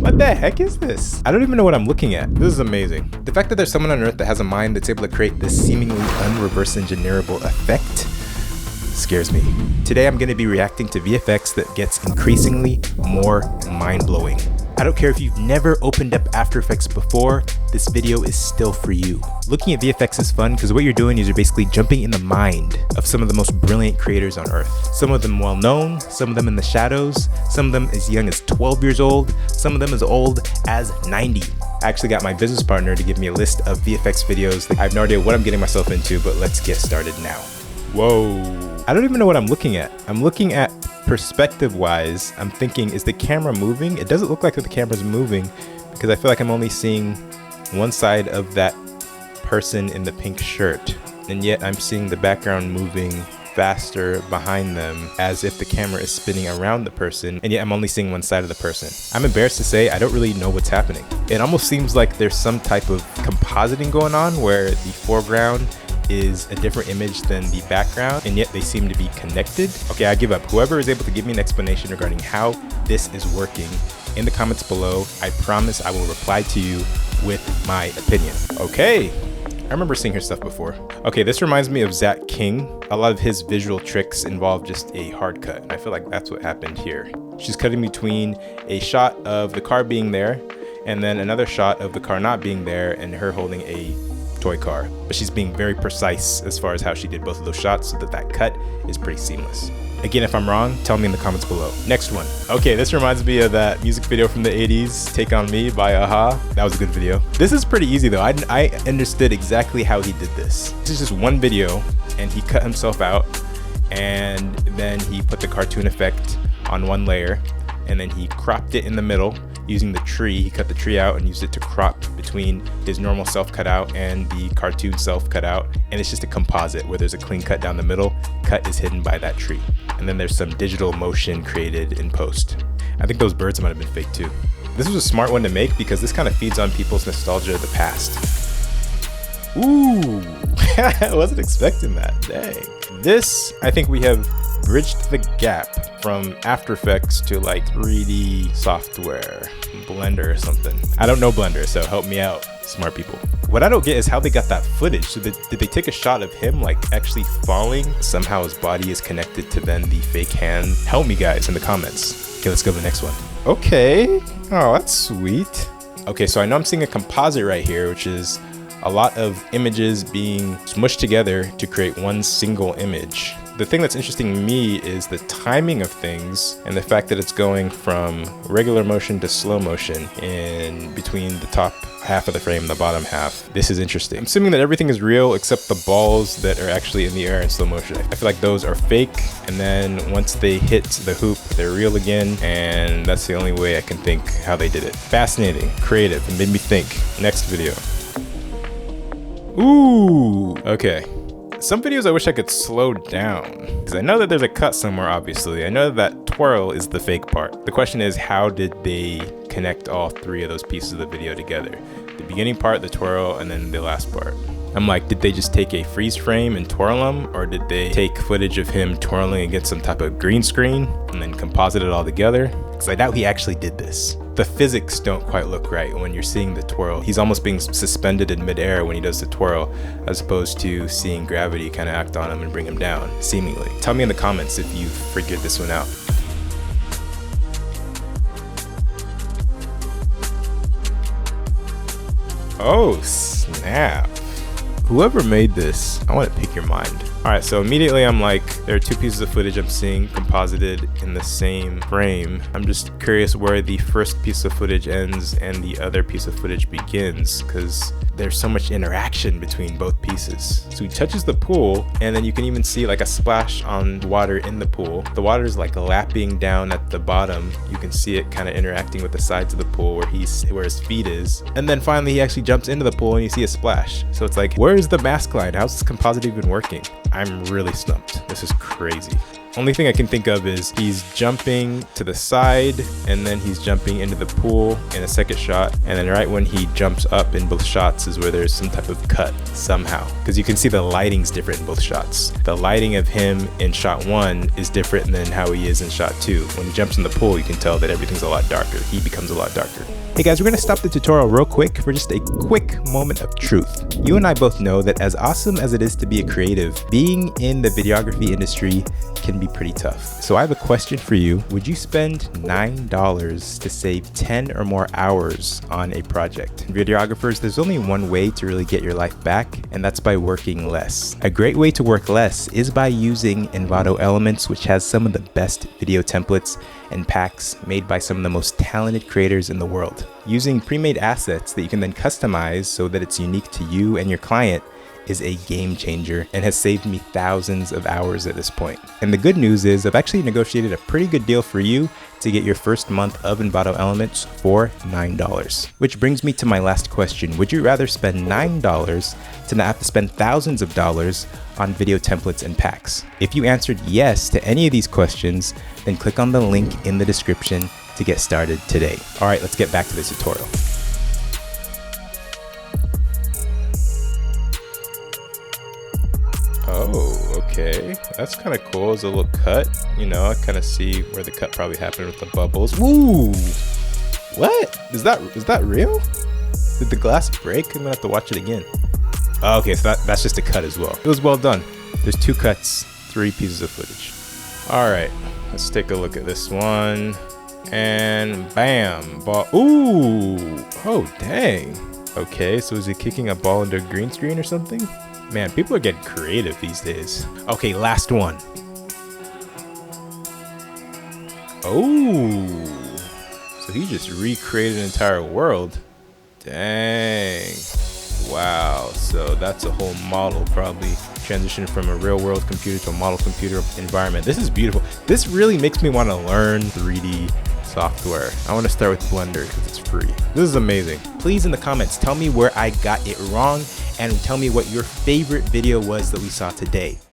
What the heck is this? I don't even know what I'm looking at. This is amazing. The fact that there's someone on Earth that has a mind that's able to create this seemingly unreverse engineerable effect scares me. Today I'm going to be reacting to VFX that gets increasingly more mind-blowing. I don't care if you've never opened up After Effects before, this video is still for you. Looking at VFX is fun because what you're doing is you're basically jumping in the mind of some of the most brilliant creators on Earth. Some of them well known, some of them in the shadows, some of them as young as 12 years old, some of them as old as 90. I actually got my business partner to give me a list of VFX videos. I have no idea what I'm getting myself into, but let's get started now. Whoa. I don't even know what I'm looking at. I'm looking at perspective wise. I'm thinking, is the camera moving? It doesn't look like the camera's moving because I feel like I'm only seeing one side of that person in the pink shirt. And yet I'm seeing the background moving faster behind them as if the camera is spinning around the person, and yet I'm only seeing one side of the person. I'm embarrassed to say I don't really know what's happening. It almost seems like there's some type of compositing going on where the foreground is a different image than the background, and yet they seem to be connected. Okay, I give up. Whoever is able to give me an explanation regarding how this is working in the comments below, I promise I will reply to you with my opinion. Okay, I remember seeing her stuff before. Okay, this reminds me of Zach King. A lot of his visual tricks involve just a hard cut, and I feel like that's what happened here. She's cutting between a shot of the car being there and then another shot of the car not being there and her holding a toy car, but she's being very precise as far as how she did both of those shots so that that cut is pretty seamless. Again, if I'm wrong, tell me in the comments below. Next one. Okay, this reminds me of that music video from the 80s, Take On Me by Aha. That was a good video. This is pretty easy though. I understood exactly how he did this. This is just one video and he cut himself out and then he put the cartoon effect on one layer and then he cropped it in the middle using the tree. He cut the tree out and used it to crop between his normal self cutout and the cartoon self cutout, and it's just a composite where there's a clean cut down the middle. Cut is hidden by that tree, and then there's some digital motion created in post. I think those birds might have been fake too. This was a smart one to make because this kind of feeds on people's nostalgia of the past. Ooh, I wasn't expecting that. Dang. This, I think we have bridged the gap from After Effects to like 3D software, Blender or something. I don't know Blender, so help me out, smart people. What I don't get is how they got that footage. So did they take a shot of him like actually falling? Somehow his body is connected to then the fake hand. Help me guys in the comments. Okay, let's go to the next one. Okay, oh, that's sweet. Okay, so I know I'm seeing a composite right here, which is a lot of images being smushed together to create one single image. The thing that's interesting to me is the timing of things and the fact that it's going from regular motion to slow motion in between the top half of the frame and the bottom half. This is interesting. I'm assuming that everything is real except the balls that are actually in the air in slow motion. I feel like those are fake, and then once they hit the hoop, they're real again, and that's the only way I can think how they did it. Fascinating, creative, and made me think. Next video. Ooh, okay. Some videos I wish I could slow down, because I know that there's a cut somewhere, obviously. I know that twirl is the fake part. The question is, how did they connect all three of those pieces of the video together? The beginning part, the twirl, and then the last part. I'm like, did they just take a freeze frame and twirl them? Or did they take footage of him twirling against some type of green screen and then composite it all together? Because I doubt he actually did this. The physics don't quite look right when you're seeing the twirl. He's almost being suspended in midair when he does the twirl, as opposed to seeing gravity kind of act on him and bring him down, seemingly. Tell me in the comments if you've figured this one out. Oh, snap. Whoever made this, I want to pick your mind. All right, so immediately I'm like, there are two pieces of footage I'm seeing composited in the same frame. I'm just curious where the first piece of footage ends and the other piece of footage begins, because there's so much interaction between both pieces. So he touches the pool, and then you can even see like a splash on water in the pool. The water is like lapping down at the bottom. You can see it kind of interacting with the sides of the pool where his feet is. And then finally he actually jumps into the pool and you see a splash. So it's like, where's the mask line? How's this composite even working? I'm really stumped. This is crazy. Only thing I can think of is he's jumping to the side and then he's jumping into the pool in a second shot. And then right when he jumps up in both shots is where there's some type of cut somehow. Because you can see the lighting's different in both shots. The lighting of him in shot 1 is different than how he is in shot 2. When he jumps in the pool, you can tell that everything's a lot darker. He becomes a lot darker. Hey guys, we're gonna stop the tutorial real quick for just a quick moment of truth. You and I both know that as awesome as it is to be a creative, being in the videography industry can be pretty tough. So I have a question for you. Would you spend $9 to save 10 or more hours on a project? Videographers, there's only one way to really get your life back, and that's by working less. A great way to work less is by using Envato Elements, which has some of the best video templates and packs made by some of the most talented creators in the world. Using pre-made assets that you can then customize so that it's unique to you and your client is a game changer and has saved me thousands of hours at this point. And the good news is I've actually negotiated a pretty good deal for you to get your first month of Envato Elements for $9. Which brings me to my last question. Would you rather spend $9 to not have to spend thousands of dollars on video templates and packs? If you answered yes to any of these questions, then click on the link in the description to get started today. All right, let's get back to the tutorial. Oh, okay. That's kind of cool. It's a little cut. You know, I kind of see where the cut probably happened with the bubbles. Ooh! What? Is that real? Did the glass break? I'm gonna have to watch it again. Oh, okay, so that's just a cut as well. It was well done. There's 2 cuts, 3 pieces of footage. All right, let's take a look at this one. And bam, ball. Ooh! Oh, dang. Okay, so is he kicking a ball into a green screen or something? Man, people are getting creative these days. Okay, last one. Oh, so he just recreated an entire world. Dang. Wow, so that's a whole model, probably transitioned from a real world computer to a model computer environment. This is beautiful. This really makes me want to learn 3D software. I want to start with Blender because it's free. This is amazing. Please in the comments tell me where I got it wrong and tell me what your favorite video was that we saw today.